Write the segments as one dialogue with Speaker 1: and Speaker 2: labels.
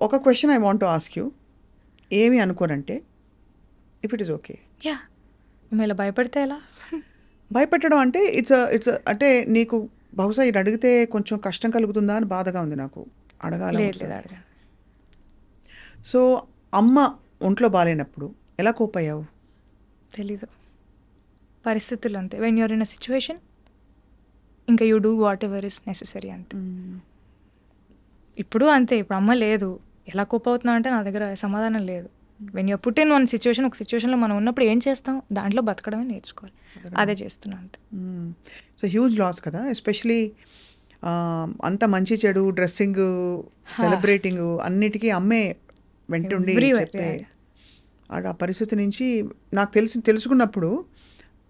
Speaker 1: ఒక question I want to ask you. ఏమి అనుకోనంటే, if it is okay,
Speaker 2: yeah మేము ఇలా భయపడితే ఎలా?
Speaker 1: భయపెట్టడం అంటే ఇట్స్ అంటే నీకు బహుశా ఇది అడిగితే కొంచెం కష్టం కలుగుతుందా అని బాధగా ఉంది నాకు. అడగాల
Speaker 2: లేదు
Speaker 1: వద్దా?
Speaker 2: లేదు అడగండి.
Speaker 1: సో అమ్మ ఒంట్లో బాగాలేనప్పుడు ఎలా కోప్ అయ్యావు?
Speaker 2: తెలీదు, పరిస్థితులు అంతే. When you're in a situation ఇంకా you do whatever is necessary అంతే. ఇప్పుడు అంతే, ఇప్పుడు అమ్మ లేదు, ఎలా కోప్ అవుతున్నా అంటే నా దగ్గర సమాధానం లేదు. When you're put in one situation, ఒక సిచ్యువేషన్లో మనం ఉన్నప్పుడు ఏం చేస్తాం, దాంట్లో బతకడమే నేర్చుకోవాలి. అదే చేస్తున్నా అంతే.
Speaker 1: సో హ్యూజ్ లాస్ కదా, ఎస్పెషలీ అంత మంచి చెడు డ్రెస్సింగ్ సెలబ్రేటింగ్ అన్నిటికీ అమ్మే వెంటుండి
Speaker 2: Everywhere,
Speaker 1: చెప్పే
Speaker 2: yeah.
Speaker 1: ఆ పరిస్థితి నుంచి నాకు తెలుసుకున్నప్పుడు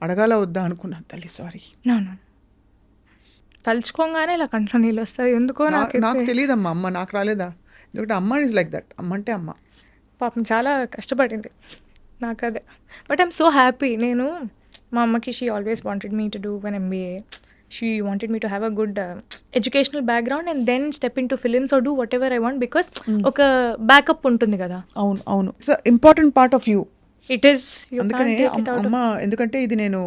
Speaker 1: అడగాల వద్దా అనుకున్నాను. తల్లి సారీ.
Speaker 2: No, no. తలుచుకోగానే ఇలా కంట్లో నీళ్ళు వస్తుంది ఎందుకో
Speaker 1: నాకు తెలియదమ్మా, అమ్మ నాకు రాలేదా? ఎందుకంటే అమ్మ ఈజ్ లైక్ దట్. అమ్మ అంటే అమ్మ.
Speaker 2: పాపం చాలా కష్టపడింది నాకు అదే. But I'm so happy. నేను మా అమ్మకి she always wanted me to do one MBA. She wanted me to have a good educational background and then step in to films or do whatever I want, because ఒక backup ఉంటుంది కదా.
Speaker 1: అవును అవును, it's important part of you.
Speaker 2: It is.
Speaker 1: అందుకనే అమ్మ, ఎందుకంటే ఇది నేను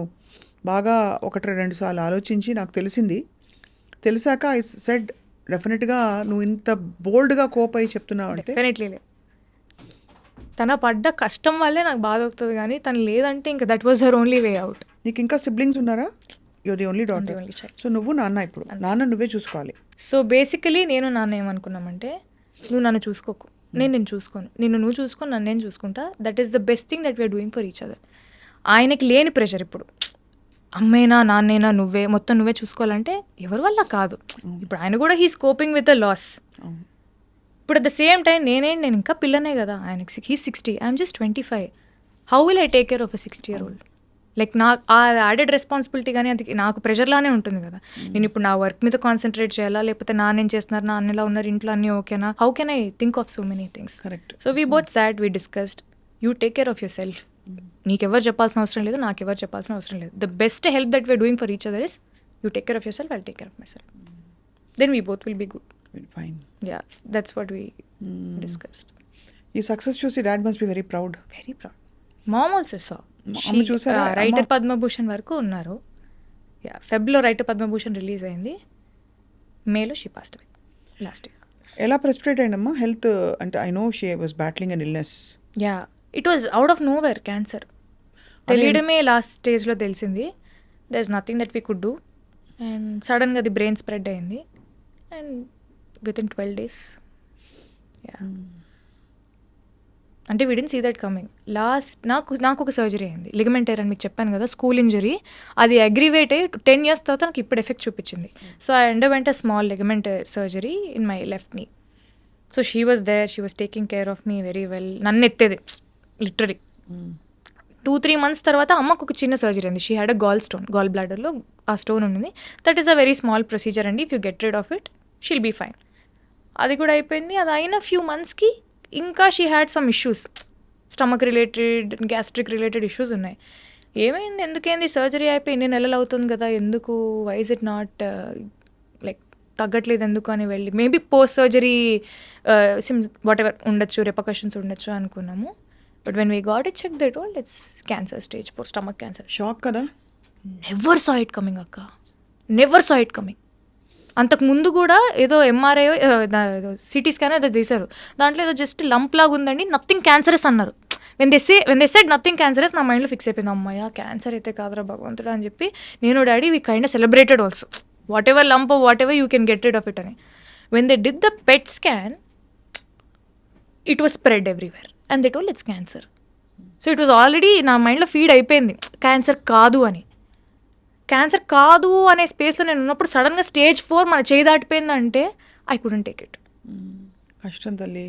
Speaker 1: బాగా 1-2 సార్లు ఆలోచించి నాకు తెలిసాక ఐ సెడ్ డెఫినెట్గా నువ్వు ఇంత బోల్డ్గా కోప్ అయ్యి చెప్తున్నావు అంటే
Speaker 2: డెఫినెట్లీ లేదు. తన పడ్డ కష్టం వల్లే నాకు బాధ అవుతుంది, కానీ తను లేదంటే ఇంకా that was her only way out.
Speaker 1: నీకు ఇంకా సిబ్లింగ్స్ ఉన్నారా? You're the only daughter.
Speaker 2: Only child.
Speaker 1: So నువ్వు నాన్న, ఇప్పుడు నాన్న నువ్వే చూసుకోవాలి.
Speaker 2: సో బేసికలీ నేను నాన్న ఏమనుకున్నామంటే, నువ్వు నన్ను చూసుకోకు, నేను చూసుకోను, నువ్వు చూసుకొని నన్ను నేను చూసుకుంటా. That is the best thing that we're doing for each other. ఆయనకి లేని ప్రెషర్ ఇప్పుడు, అమ్మేనా నాన్నేనా నువ్వే మొత్తం నువ్వే చూసుకోవాలంటే ఎవరి వల్ల కాదు. ఇప్పుడు ఆయన కూడా he coping with the loss. ఇప్పుడు అట్ ద సేమ్ టైం నేను ఇంకా పిల్లనే కదా, ఆయనకి he 60, I'm just 25. How will I take care of a 60-year-old? Like నాకు ఆ యాడెడ్ రెస్పాన్సిబిలిటీ కానీ అది నాకు ప్రెషర్లానే ఉంటుంది కదా. నేను ఇప్పుడు నా వర్క్ మీద కాన్సన్ట్రేట్ చేయాలా, లేకపోతే నాన్నేం చేస్తున్నారు, నాన్నలా ఉన్నారు ఇంట్లో, అన్నీ ఓకేనా, how can I think of so many things.
Speaker 1: Correct.
Speaker 2: So we both sat, we discussed, you take care of yourself. నీకెవరు చెప్పాల్సిన అవసరం లేదు, నాకెవరు చెప్పాల్సిన అవసరం లేదు. The best help that we're doing for each other is you take care of yourself, I'll take care of myself. Then we both will be good.
Speaker 1: Fine.
Speaker 2: Yeah, that's what we discussed.
Speaker 1: ఈ success చూసి dad must be very proud.
Speaker 2: Very proud. Mom also saw.
Speaker 1: అమ్మ చూసారా?
Speaker 2: Writer Padmabhushan వరకు ఉన్నారు. Yeah, ఫెబ్లో writer Padmabhushan release అయింది, మేలో she passed away last year.
Speaker 1: ఎలా ప్రెసిపిటేట్ అయిందమ్మా హెల్త్? అంటే I know she was battling an illness.
Speaker 2: Yeah, it was out of nowhere cancer. తెలియడమే లాస్ట్ స్టేజ్లో తెలిసింది. There is nothing that we could do. And సడన్గా అది బ్రెయిన్ స్ప్రెడ్ అయింది and within 12 days. Yeah, అంటే we didn't see that coming. నాకు ఒక surgery అయింది, లిగమెంట్ టైర్ అని మీకు చెప్పాను కదా, స్కూల్ ఇంజరీ. అది అగ్రివేట్ అయ్యి 10 years తర్వాత నాకు ఇప్పుడు ఎఫెక్ట్ చూపించింది. So I underwent a small ligament surgery in my left knee. So she was there, she was taking care of me very well. నన్ను ఎత్తేది లిటరలీ. 2-3 months తర్వాత అమ్మకు ఒక చిన్న సర్జరీ అయింది. షీ హ్యాడ్ అ గాల్ బ్లాడర్లో ఆ స్టోన్ ఉంది. That is a very small procedure అండి. If you get rid of it she'll be fine. అది కూడా అయిపోయింది. అది అయిన ఫ్యూ మంత్స్కి ఇంకా she had some issues, stomach related, gastric related issues ఉన్నాయి. ఏమైంది, ఎందుకేంది, సర్జరీ అయిపోయి 2 నెలలు అవుతుంది కదా, ఎందుకు, why is it not like తగ్గట్లేదు ఎందుకు అని వెళ్ళి మేబీ పోస్ట్ సర్జరీ సిమ్స్ వాట్ ఎవర్ ఉండొచ్చు, రెపకషన్స్ ఉండొచ్చు అనుకున్నాము. But when we got it check they told it's cancer stage 4, stomach cancer.
Speaker 1: Shock కదా.
Speaker 2: నెవర్ సా ఇట్ కమింగ్ అక్క, నెవర్ సా ఇట్ కమింగ్. అంతకు ముందు కూడా ఏదో ఎంఆర్ఐ సిటీ స్కాన్ ఏదో తీశారు, దాంట్లో ఏదో జస్ట్ లంప్ లాగా ఉందండి, నథింగ్ క్యాన్సరస్ అన్నారు. When they said nothing cancerous, నా మైండ్లో ఫిక్స్ అయిపోయింది, అమ్మాయ క్యాన్సర్ అయితే కాదురా భగవంతుడా అని చెప్పి నేను daddy we kind celebrated also, whatever lump whatever you can get rid of it అని. When they did the PET scan it was spread everywhere and they told it's cancer. So it was already నా మైండ్లో feed అయిపోయింది cancer కాదు అని. Cancer కాదు అనే స్పేస్లో నేను ఉన్నప్పుడు సడన్గా స్టేజ్ 4 మన చేయి దాటిపోయిందంటే ఐ కుడెంట్ టేక్ ఇట్.
Speaker 1: కష్టం తల్లి.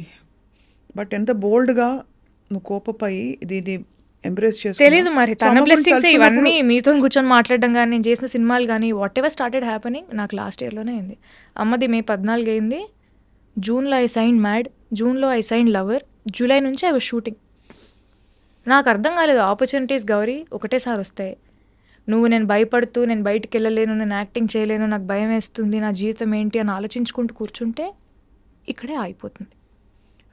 Speaker 1: బట్ ఎంత బోల్డ్గా నువ్వు కోపపై దీన్ని ఎంబ్రేస్ చేసి
Speaker 2: తెలీదు మరి తన బ్లెస్సింగ్స్ ఇవన్నీ. మీతో కూర్చొని మాట్లాడడం కానీ, నేను చేసిన సినిమాలు కానీ, వాట్ ఎవర్ స్టార్టెడ్ హ్యాపెనింగ్ నాకు లాస్ట్ ఇయర్లోనే అయింది. అమ్మది May 14 అయింది, జూన్లో ఐ సైన్ మ్యాడ్, జూన్లో ఐ సైన్ లవర్, జూలై నుంచి ఐ వాజ్ షూటింగ్. నాకు అర్థం కాలేదు, ఆపర్చునిటీస్ గౌరీ ఒకటేసారి వస్తాయి. నేను భయపడుతూ నేను బయటికి వెళ్ళలేను, నేను యాక్టింగ్ చేయలేను, నాకు భయం వేస్తుంది, నా జీవితం ఏంటి అని ఆలోచించుకుంటూ కూర్చుంటే ఇక్కడే ఆగిపోతుంది.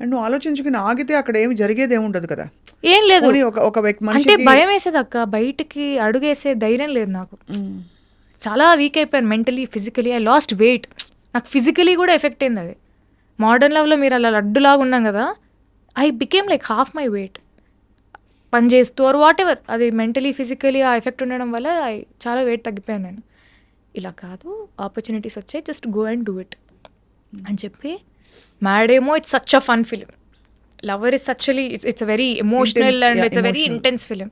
Speaker 1: అండ్ నువ్వు ఆలోచించుకుని ఆగితే అక్కడ ఏమి జరిగేది ఏమి ఉండదు కదా.
Speaker 2: ఏం లేదు,
Speaker 1: పోనీ ఒక వ్యక్తి
Speaker 2: అంటే
Speaker 1: మనిషికి
Speaker 2: భయం వేసేది అక్క, బయటికి అడుగేసే ధైర్యం లేదు నాకు. చాలా వీక్ అయిపోయాను mentally, physically. I lost weight. నాకు ఫిజికలీ కూడా ఎఫెక్ట్ అయింది అది. మోడర్న్ లవ్లో మీరు అలా లడ్డులాగా ఉన్నాం కదా, I became like half my weight పని చేస్తూ ఆర్ వాట్ ఎవర్. అది మెంటలీ ఫిజికలీ ఆ ఎఫెక్ట్ ఉండడం వల్ల చాలా వెయిట్ తగ్గిపోయాను నేను. ఇలా కాదు, ఆపర్చునిటీస్ వచ్చాయి, just go and do it అని చెప్పి. మ్యాడ్ ఏమో it's such a fun film. Lover is సచ్చువలీ it's very emotional and it's very intense film.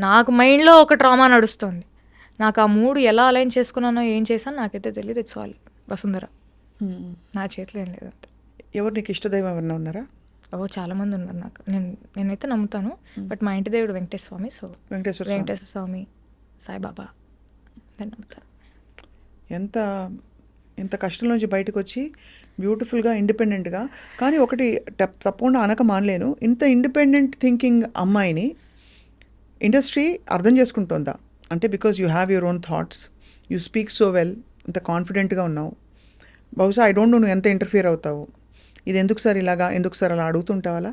Speaker 2: నాకు మైండ్లో ఒక ట్రామా నడుస్తుంది. నాకు ఆ మూడు ఎలా అలైన్ చేసుకున్నానో ఏం చేశాను నాకైతే తెలియదు. It's all Vasundhara. నా చేతిలో ఏం లేదు.
Speaker 1: ఎవరు నీకు ఇష్టదైవం ఎవరన్నా ఉన్నారా?
Speaker 2: చాలామంది ఉన్నారు నాకు. నేనైతే నమ్ముతాను, బట్ మా ఇంటి దేవుడు వెంకటేశ్వర స్వామి. సో వెంకటేశ్వర స్వామి, సాయిబాబా నేను నమ్ముతాను.
Speaker 1: ఎంత కష్టం నుంచి బయటకు వచ్చి బ్యూటిఫుల్గా ఇండిపెండెంట్గా, కానీ ఒకటి తప్పకుండా అనక మానలేను, ఇంత ఇండిపెండెంట్ థింకింగ్ అమ్మాయిని ఇండస్ట్రీ అర్థం చేసుకుంటుందా? అంటే because you have your own thoughts, you speak so well, ఇంత కాన్ఫిడెంట్గా ఉన్నావు. బహుశా ఐ డోంట్ నో నువ్వు ఎంత ఇంటర్ఫియర్ అవుతావు, ఇది ఎందుకు సార్ ఇలాగా, ఎందుకు సార్ అలా అడుగుతుంటావా?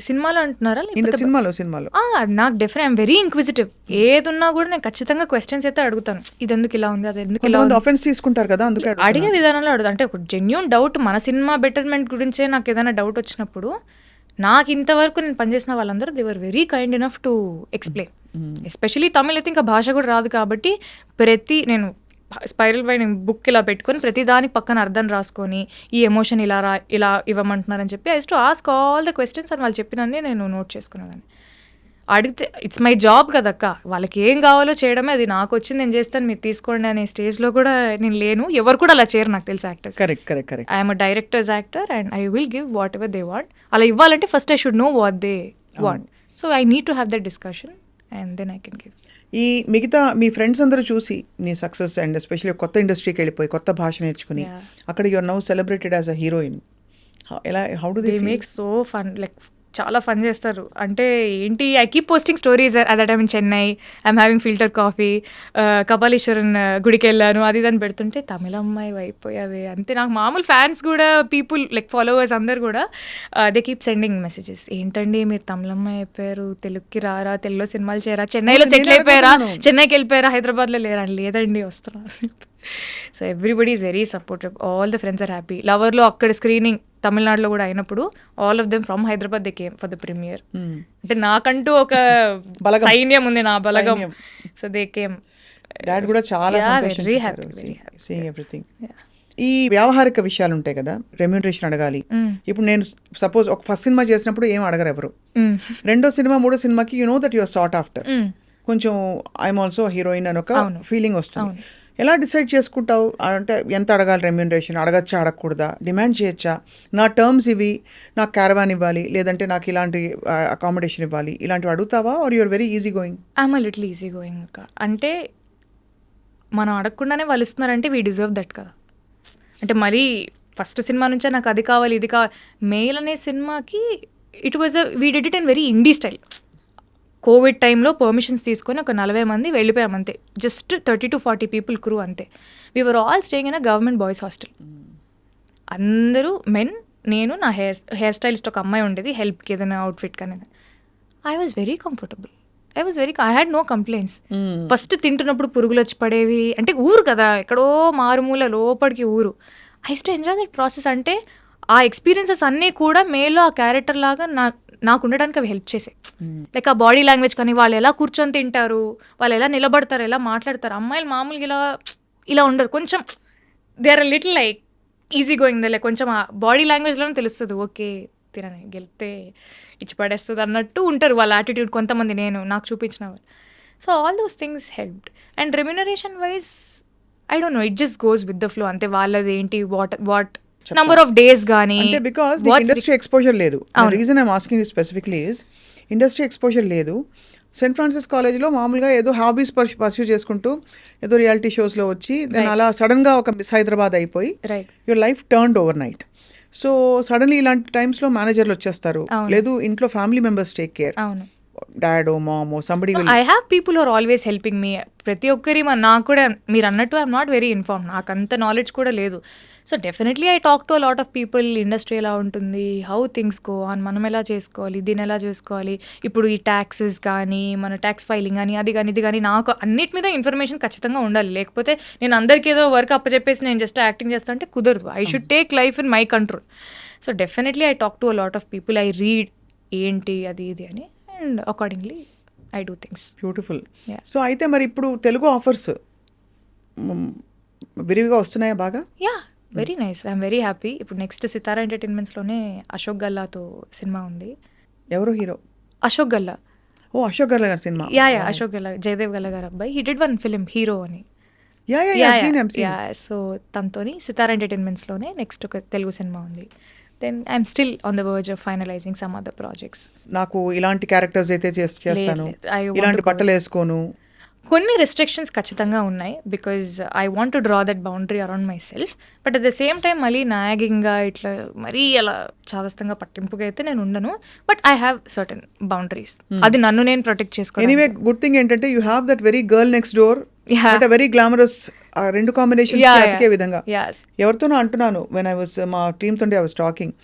Speaker 2: సినిమాలో అంటున్నారా?
Speaker 1: సినిమాలో
Speaker 2: నాకు డెఫినెట్ ఐఎమ్ వెరీ ఇంక్విజిటివ్. ఏదున్నా కూడా నేను ఖచ్చితంగా క్వశ్చన్స్ అయితే అడుగుతాను. ఇది ఎందుకు ఇలా ఉంది, అది ఎందుకు ఇలా ఉంది.
Speaker 1: ఆఫెన్స్ తీసుకుంటారు కదా, అందుకే
Speaker 2: అడిగే విధానంలో అడుగుతాను. అంటే ఒక జెన్యూన్ డౌట్, మన సినిమా బెటర్మెంట్ గురించే నాకు ఏదైనా డౌట్ వచ్చినప్పుడు, నాకు ఇంతవరకు నేను పనిచేసిన వాళ్ళందరూ they were very kind enough to explain. Especially Tamil అయితే ఇంకా భాష కూడా రాదు కాబట్టి, నేను స్పైరల్ బై నేను బుక్ ఇలా పెట్టుకొని ప్రతి దానికి పక్కన అర్థం రాసుకొని, ఈ ఎమోషన్ ఇలా ఇవ్వమంటున్నారని చెప్పి I to ask all the questions అని వాళ్ళు చెప్పినన్నీ నేను నోట్ చేసుకునేదాన్ని. అడిగితే ఇట్స్ మై జాబ్ కదక్క, వాళ్ళకి ఏం కావాలో చేయడమే, అది నాకు వచ్చింది నేను చేస్తాను, మీరు తీసుకోండి అనే స్టేజ్లో కూడా నేను లేను. ఎవరు కూడా అలా చేయరు నాకు తెలిసి actors.
Speaker 1: Correct.
Speaker 2: I'm a director's actor and I will give whatever they want. అలా ఇవ్వాలంటే first I should know what they want. So I need to have that discussion and then I can give.
Speaker 1: ఈ మిగతా మీ friends అందరూ చూసి నీ success and especially కొత్త ఇండస్ట్రీకి వెళ్ళిపోయి కొత్త భాష నేర్చుకుని అక్కడ you are now celebrated as a heroine, how do they
Speaker 2: make so fun, like చాలా ఫన్ చేస్తారు. అంటే ఏంటి, I keep posting stories at that time in Chennai, I'm having filter coffee, Kapaleeswaran గుడికి వెళ్ళాను, అది దాన్ని పెడుతుంటే తమిళ అమ్మాయి అయిపోయావే అంతే. నాకు మామూలు ఫ్యాన్స్ కూడా, పీపుల్ లైక్ ఫాలోవర్స్ అందరు కూడా దే కీప్ సెండింగ్ మెసేజెస్. ఏంటండి మీరు తమిళ అమ్మాయి అయిపోయారు, తెలుగుకి రారా, తెలుగులో సినిమాలు చేయరా, చెన్నైలో సెటిల్ అయిపోయారా, చెన్నైకి వెళ్ళిపోయారా, హైదరాబాద్లో లేరా? లేదండి వస్తున్నారు. So everybody is very supportive, all the friends are happy. లవర్లో అక్కడ స్క్రీనింగ్ తమిళనాడులో కూడా అయినప్పుడు all of them from Hyderabad they came for the premiere. అంటే నాకంటూ ఒక సైన్యం ఉంది, నా బలగం. So they came.
Speaker 1: డాడ్ కూడా చాలా
Speaker 2: వెరీ హ్యాపీ
Speaker 1: సీయింగ్ ఎవ్రీథింగ్. ఈ వ్యావహారిక విషయాలు ఉంటాయి కదా, రెమ్యూనరేషన్ అడగాలి. ఇప్పుడు నేను సపోజ్ ఒక ఫస్ట్ సినిమా చేసినప్పుడు ఏం అడగరు ఎవరు, రెండో సినిమా మూడో సినిమాకి you know that your sought after, కొంచెం ఐఎమ్ ఆల్సో హీరోయిన్ అని ఒక ఫీలింగ్ వస్తుంది. ఎలా డిసైడ్ చేసుకుంటావు? అంటే ఎంత అడగాలి రెమ్యూనరేషన్, అడగచ్చా అడగకూడదా, డిమాండ్ చేయొచ్చా, నా టర్మ్స్ ఇవి, నాకు క్యారవాన్ ఇవ్వాలి, లేదంటే నాకు ఇలాంటి అకామిడేషన్ ఇవ్వాలి, ఇలాంటివి అడుగుతావా? Or you're very easy going?
Speaker 2: I'm a little easy going అక్క. అంటే మనం అడగకుండానే వాళ్ళు ఇస్తున్నారంటే వీ డిజర్వ్ దట్ కదా. అంటే మరీ ఫస్ట్ సినిమా నుంచే నాకు అది కావాలి ఇది కావాలి. మెయిల్ అనే సినిమాకి it was we did it in very INDI style. Covid టైంలో పర్మిషన్స్ తీసుకొని ఒక 40 మంది వెళ్ళిపోయాం అంతే, జస్ట్ 30 to 40 పీపుల్ క్రూ అంతే. We were all staying in a government boys hostel. అందరూ మెన్, నేను, నా హెయిర్ స్టైలిస్ట్ ఒక అమ్మాయి ఉండేది హెల్ప్కి ఏదైనా అవుట్ఫిట్ కానీ. I was very comfortable, I had no complaints. First తింటున్నప్పుడు పురుగులు వచ్చి పడేవి, అంటే ఊరు కదా, ఎక్కడో మారుమూల లోపలికి ఊరు. I use to enjoy that process. అంటే ఆ ఎక్స్పీరియన్సెస్ అన్నీ కూడా మేలో ఆ క్యారెక్టర్ లాగా నాకు ఉండడానికి అవి హెల్ప్ చేసాయి. లైక్ ఆ బాడీ లాంగ్వేజ్ కానీ, వాళ్ళు ఎలా కూర్చొని తింటారు, వాళ్ళు ఎలా నిలబడతారు, ఎలా మాట్లాడతారు. అమ్మాయిలు మామూలుగా ఇలా ఉండరు, కొంచెం they are little like easy going. Like కొంచెం ఆ బాడీ లాంగ్వేజ్లోనే తెలుస్తుంది, ఓకే తినని గెలితే ఇచ్చి పడేస్తుంది అన్నట్టు ఉంటారు వాళ్ళ యాటిట్యూడ్. కొంతమంది నాకు చూపించిన వాళ్ళు. So all those things helped. And remuneration wise I don't know, it just goes with the flow అంతే. వాళ్ళది ఏంటి, వాట్ నంబర్ ఆఫ్ డేస్ కానీ,
Speaker 1: అంటే బికాస్ ఇండస్ట్రీ ఎక్స్పోజర్ లేదు. Reason I'm asking specifically is industry exposure లేదు. Saint Francis కాలేజ్లో మామూలుగా ఏదో హాబీస్ పర్స్యూ చేసుకుంటూ ఏదో రియాలిటీ షోస్లో వచ్చి దెన్ అలా సడన్గా ఒక మిస్ హైదరాబాద్ అయిపోయి your life turned overnight. So suddenly ఇలాంటి టైమ్స్లో మేనేజర్లు వచ్చేస్తారు, లేదు ఇంట్లో family members take care. Dad mom somebody will
Speaker 2: I have people are always helping me. ప్రతి ఒక్కరి నాకు కూడా మీరు అన్నట్టు ఐఎమ్ నాట్ వెరీ ఇన్ఫార్మ్, నాకు అంత నాలెడ్జ్ కూడా లేదు. So definitely I talk to a lot of people, industry ఎలా ఉంటుంది, హౌ థింగ్స్ గో ఆన్, మనం ఎలా చేసుకోవాలి, దీన్ని ఎలా చేసుకోవాలి, ఇప్పుడు ఈ ట్యాక్సెస్ కానీ మన ట్యాక్స్ ఫైలింగ్ కానీ అది కానీ ఇది కానీ, నాకు అన్నిటి మీద ఇన్ఫర్మేషన్ ఖచ్చితంగా ఉండాలి. లేకపోతే నేను అందరికీ ఏదో వర్క్ అప్పచెప్పేసి నేను జస్ట్ యాక్టింగ్ చేస్తా అంటే కుదరదు. I should take life in my control. So definitely I talk to a lot of people, I read ఏంటి అది ఇది అని, and accordingly I do things.
Speaker 1: Beautiful.
Speaker 2: Yeah.
Speaker 1: So అయితే మరి ఇప్పుడు తెలుగు ఆఫర్స్ విరివిగా వస్తున్నాయా బాగా?
Speaker 2: Yeah, very nice, I'm very happy. ఇప్పుడు నెక్స్ట్ సితారా ఎంటర్టైన్మెంట్స్లోనే అశోక్ గల్లాతో సినిమా ఉంది.
Speaker 1: ఎవరు హీరో?
Speaker 2: అశోక్ గల్లా.
Speaker 1: ఓ అశోక్ గర్ల గారి సినిమా.
Speaker 2: యా అశోక్ గల్లా, జయదేవ్ గల్లా గారు అబ్బాయి. He did one film hero అని. సో తనతోని సితారా ఎంటర్టైన్మెంట్స్లోనే నెక్స్ట్ ఒక తెలుగు సినిమా ఉంది. Then I'm still on the verge of finalizing some other projects.
Speaker 1: నాకు ఇలాంటి క్యారెక్టర్స్ అయితే చేస్తాను, ఇలాంటి బట్టలు వేసుకోను.
Speaker 2: కొన్ని రెస్ట్రిక్షన్స్ ఖచ్చితంగా ఉన్నాయి, because I want to draw that boundary around my self. But at the same time మళ్ళీ నాగింగ్గా ఇట్లా మరీ అలా చాదస్తంగా పట్టింపుగా అయితే నేను ఉండను. But I have certain boundaries, అది నన్ను నేను ప్రొటెక్ట్ చేసుకోవాలి.
Speaker 1: ఎనీవే గుడ్ థింగ్ ఏంటంటే you have that very girl next door, very glamorous, రెండు కాంబినేషన్ అతికే విధంగా. ఎవరితోనో అంటున్నాను వెన్ ఐ వాస్ మా టీమ్ తోటి I was talking,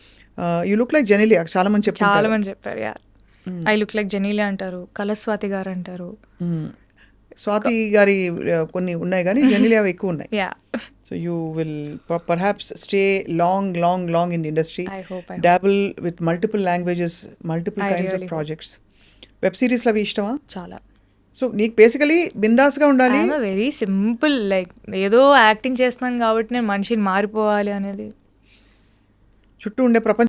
Speaker 1: you look like Genelia. చాలా మంది
Speaker 2: చెప్పారు yeah, I look like Genelia అంటారు, కలస్వాతి గారు అంటారు.
Speaker 1: స్వాతి గారి కొన్ని ఉన్నాయి కానీ జెనీలియా ఎక్కువ ఉన్నాయి.
Speaker 2: Yeah,
Speaker 1: so you will perhaps stay long long long in industry,
Speaker 2: I hope.
Speaker 1: dabble with multiple languages, multiple
Speaker 2: I
Speaker 1: kinds
Speaker 2: really
Speaker 1: of projects. Web సిరీస్లు అవి ఇష్టమా?
Speaker 2: చాలా.
Speaker 1: సో నీకు బేసికలీ బిందాస్గా ఉండాలి.
Speaker 2: వెరీ సింపుల్, లైక్ ఏదో యాక్టింగ్ చేస్తున్నాను కాబట్టి నేను మనిషిని మారిపోవాలి అనేది.
Speaker 1: చుట్టూ ఉండే ప్రపంచం